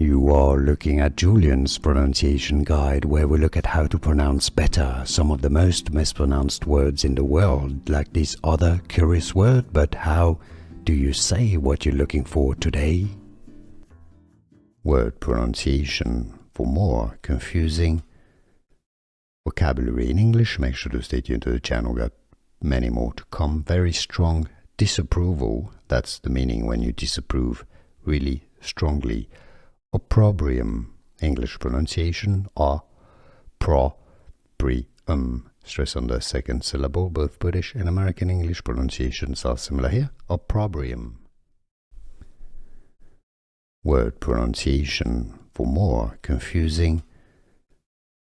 You are looking at Julian's pronunciation guide, where we look at how to pronounce better some of the most mispronounced words in the world, like this other curious word. But how do you say what you're looking for today? Word pronunciation. For more confusing vocabulary in English, make sure to stay tuned to the channel. Got many more to come. Very strong disapproval. That's the meaning when you disapprove really strongly. Opprobrium, English pronunciation, opprobrium. Stress on the second syllable. Both British and American English pronunciations are similar here. Opprobrium. Word pronunciation. For more confusing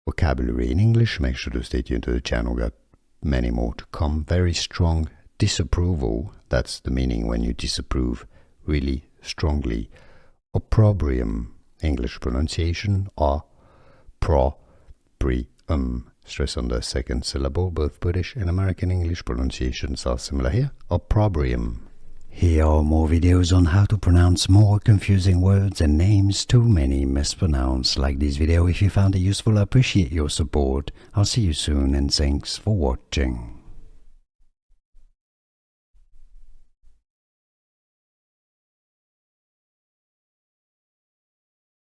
vocabulary in English, make sure to stay tuned to the channel. Got many more to come. Very strong disapproval. That's the meaning when you disapprove really strongly. Opprobrium, English pronunciation, opprobrium. Stress on the second syllable. Both British and American English pronunciations are similar here. Opprobrium. Here are more videos on how to pronounce more confusing words and names too many mispronounced. Like this video if you found it useful. I appreciate your support. I'll see you soon and thanks for watching.